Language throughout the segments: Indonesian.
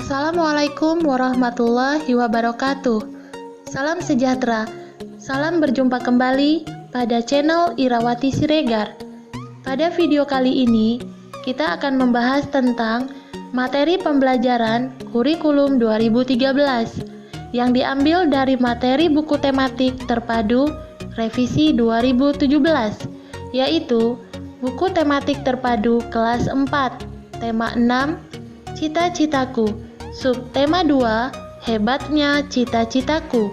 Assalamualaikum warahmatullahi wabarakatuh. Salam sejahtera. Salam berjumpa kembali pada channel Irawati Siregar. Pada video kali ini, kita akan membahas tentang materi pembelajaran kurikulum 2013 yang diambil dari materi buku tematik terpadu revisi 2017, yaitu buku tematik terpadu kelas 4, tema 6, Cita-citaku, subtema 2, Hebatnya cita-citaku.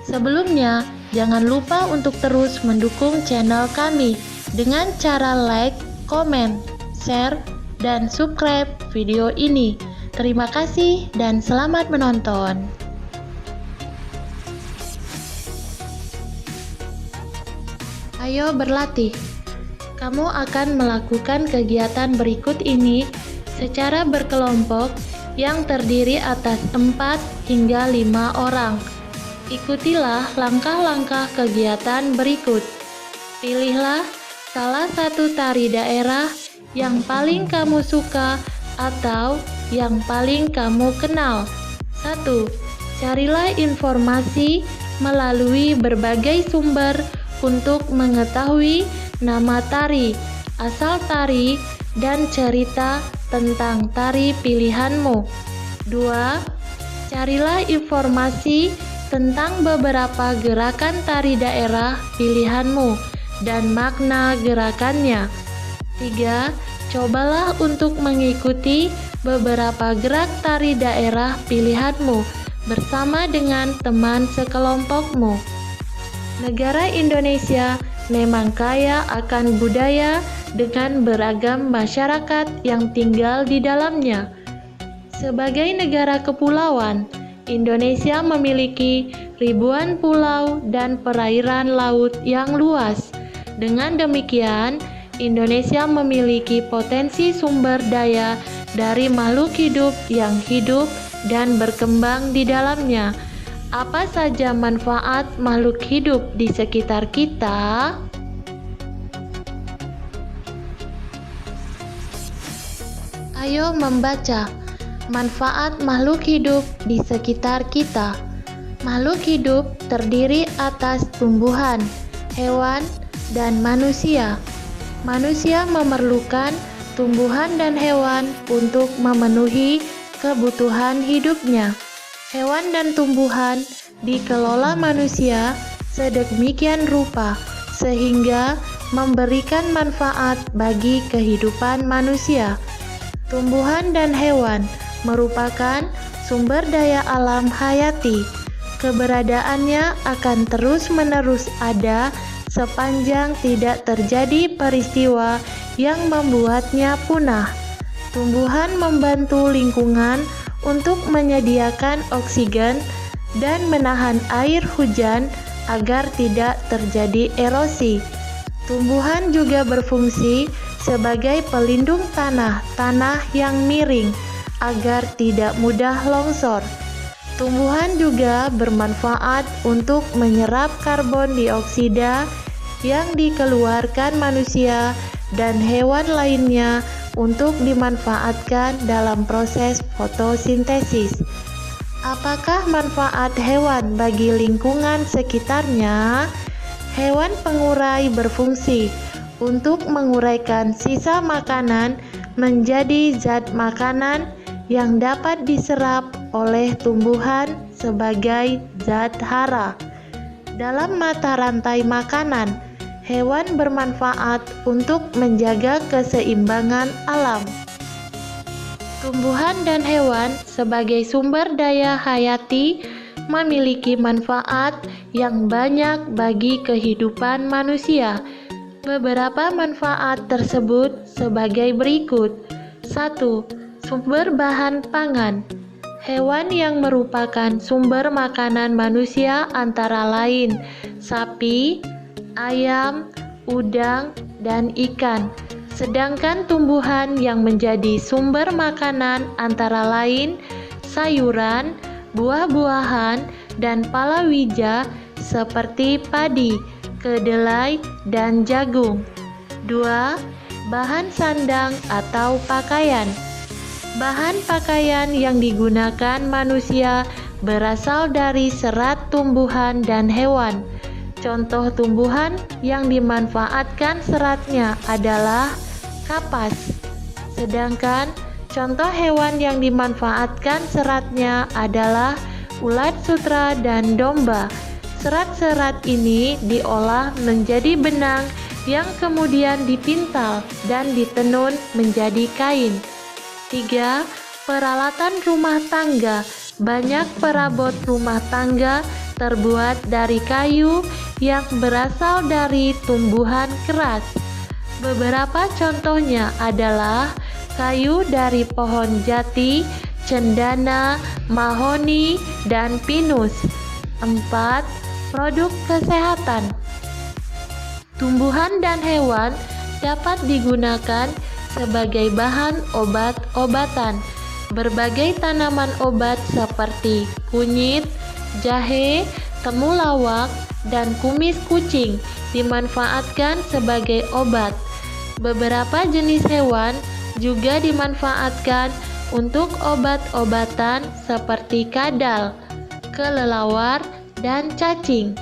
Sebelumnya, jangan lupa untuk terus mendukung channel kami dengan cara like, komen, share, dan subscribe video ini. Terima kasih dan selamat menonton. Ayo berlatih. Kamu akan melakukan kegiatan berikut ini secara berkelompok yang terdiri atas 4 hingga 5 orang. Ikutilah langkah-langkah kegiatan berikut. Pilihlah salah satu tari daerah yang paling kamu suka atau yang paling kamu kenal. 1. Carilah informasi melalui berbagai sumber untuk mengetahui nama tari, asal tari, dan cerita tentang tari pilihanmu. 2. Carilah informasi tentang beberapa gerakan tari daerah pilihanmu dan makna gerakannya. 3. Cobalah untuk mengikuti beberapa gerak tari daerah pilihanmu bersama dengan teman sekelompokmu. Negara Indonesia memang kaya akan budaya dengan beragam masyarakat yang tinggal di dalamnya. Sebagai negara kepulauan, Indonesia memiliki ribuan pulau dan perairan laut yang luas. Dengan demikian, Indonesia memiliki potensi sumber daya dari makhluk hidup yang hidup dan berkembang di dalamnya. Apa saja manfaat makhluk hidup di sekitar kita? Ayo membaca manfaat makhluk hidup di sekitar kita. Makhluk hidup terdiri atas tumbuhan, hewan, dan manusia. Manusia memerlukan tumbuhan dan hewan untuk memenuhi kebutuhan hidupnya. Hewan dan tumbuhan dikelola manusia sedemikian rupa sehingga memberikan manfaat bagi kehidupan manusia. Tumbuhan dan hewan merupakan sumber daya alam hayati. Keberadaannya akan terus-menerus ada sepanjang tidak terjadi peristiwa yang membuatnya punah. Tumbuhan membantu lingkungan untuk menyediakan oksigen dan menahan air hujan agar tidak terjadi erosi. Tumbuhan juga berfungsi sebagai pelindung tanah yang miring agar tidak mudah longsor. Tumbuhan juga bermanfaat untuk menyerap karbon dioksida yang dikeluarkan manusia dan hewan lainnya untuk dimanfaatkan dalam proses fotosintesis. Apakah manfaat hewan bagi lingkungan sekitarnya? Hewan pengurai berfungsi untuk menguraikan sisa makanan menjadi zat makanan yang dapat diserap oleh tumbuhan sebagai zat hara. Dalam mata rantai makanan, hewan bermanfaat untuk menjaga keseimbangan alam. Tumbuhan dan hewan sebagai sumber daya hayati memiliki manfaat yang banyak bagi kehidupan manusia. Beberapa manfaat tersebut sebagai berikut. 1. Sumber bahan pangan. Hewan yang merupakan sumber makanan manusia antara lain sapi, ayam, udang, dan ikan. Sedangkan tumbuhan yang menjadi sumber makanan antara lain sayuran, buah-buahan, dan palawija seperti padi, kedelai, dan jagung. 2. Bahan sandang atau pakaian. Bahan pakaian yang digunakan manusia berasal dari serat tumbuhan dan hewan. Contoh tumbuhan yang dimanfaatkan seratnya adalah kapas. Sedangkan contoh hewan yang dimanfaatkan seratnya adalah ulat sutra dan domba. Serat-serat ini diolah menjadi benang yang kemudian dipintal dan ditenun menjadi kain. 3. Peralatan rumah tangga. Banyak perabot rumah tangga terbuat dari kayu yang berasal dari tumbuhan keras. Beberapa contohnya adalah kayu dari pohon jati, cendana, mahoni, dan pinus. 4. Produk kesehatan. Tumbuhan dan hewan dapat digunakan sebagai bahan obat-obatan. Berbagai tanaman obat seperti kunyit, jahe, temulawak, dan kumis kucing dimanfaatkan sebagai obat. Beberapa jenis hewan juga dimanfaatkan untuk obat-obatan seperti kadal, kelelawar, dan cacing.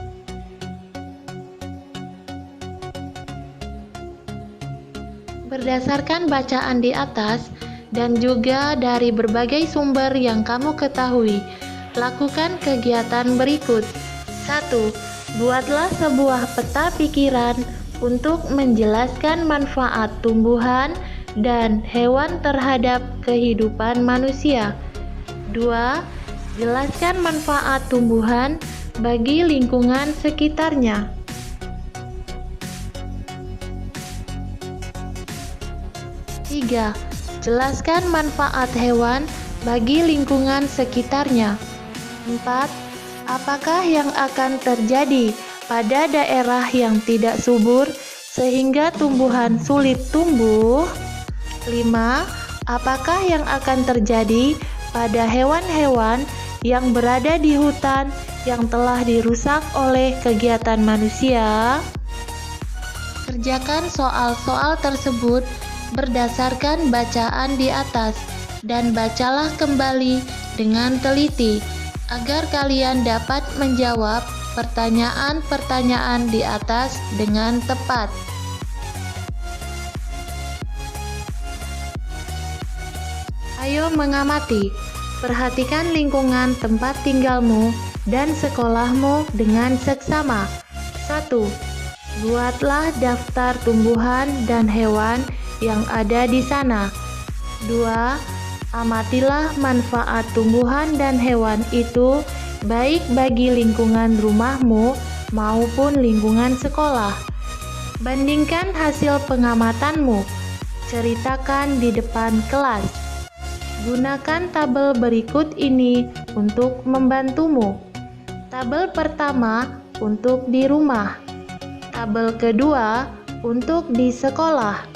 Berdasarkan bacaan di atas dan juga dari berbagai sumber yang kamu ketahui, lakukan kegiatan berikut. 1. Buatlah sebuah peta pikiran untuk menjelaskan manfaat tumbuhan dan hewan terhadap kehidupan manusia. 2. Jelaskan manfaat tumbuhan bagi lingkungan sekitarnya. 3. Jelaskan manfaat hewan bagi lingkungan sekitarnya. 4. Apakah yang akan terjadi pada daerah yang tidak subur sehingga tumbuhan sulit tumbuh? 5. Apakah yang akan terjadi pada hewan-hewan yang berada di hutan yang telah dirusak oleh kegiatan manusia? Kerjakan soal-soal tersebut berdasarkan bacaan di atas dan bacalah kembali dengan teliti agar kalian dapat menjawab pertanyaan-pertanyaan di atas dengan tepat. Ayo mengamati, perhatikan lingkungan tempat tinggalmu dan sekolahmu dengan seksama. 1. Buatlah daftar tumbuhan dan hewan yang ada di sana. 2. Amatilah manfaat tumbuhan dan hewan itu baik bagi lingkungan rumahmu maupun lingkungan sekolah. Bandingkan hasil pengamatanmu. Ceritakan di depan kelas. Gunakan tabel berikut ini untuk membantumu. Tabel pertama untuk di rumah. Tabel kedua untuk di sekolah.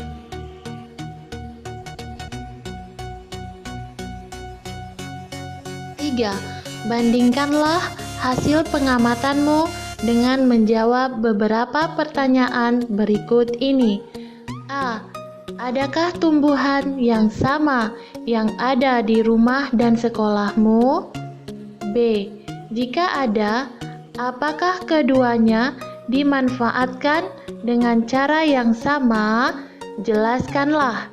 3. Bandingkanlah hasil pengamatanmu dengan menjawab beberapa pertanyaan berikut ini. A. Adakah tumbuhan yang sama yang ada di rumah dan sekolahmu? B. Jika ada, apakah keduanya dimanfaatkan dengan cara yang sama? Jelaskanlah.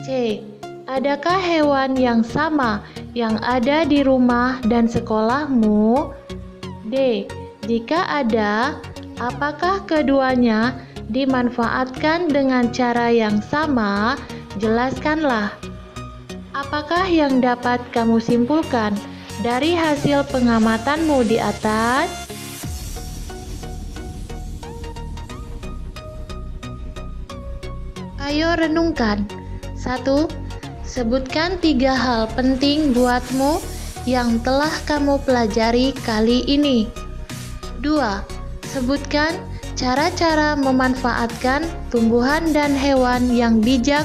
C. Adakah hewan yang sama yang ada di rumah dan sekolahmu? D. Jika ada, apakah keduanya dimanfaatkan dengan cara yang sama? Jelaskanlah. Apakah yang dapat kamu simpulkan dari hasil pengamatanmu di atas? Ayo renungkan. 1. Sebutkan 3 hal penting buatmu yang telah kamu pelajari kali ini. 2. Sebutkan cara-cara memanfaatkan tumbuhan dan hewan yang bijak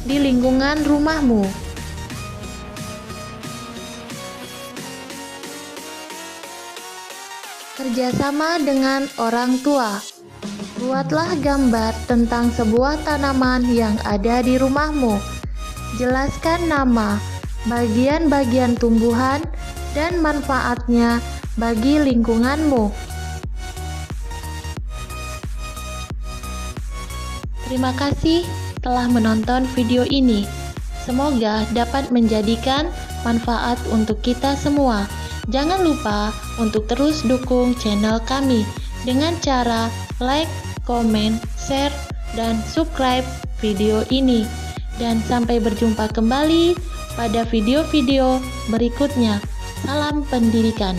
di lingkungan rumahmu. Kerjasama dengan orang tua. Buatlah gambar tentang sebuah tanaman yang ada di rumahmu. Jelaskan nama, bagian-bagian tumbuhan, dan manfaatnya bagi lingkunganmu. Terima kasih telah menonton video ini. Semoga dapat menjadikan manfaat untuk kita semua. Jangan lupa untuk terus dukung channel kami dengan cara like, komen, share, dan subscribe video ini. Dan sampai berjumpa kembali pada video-video berikutnya. Salam pendidikan.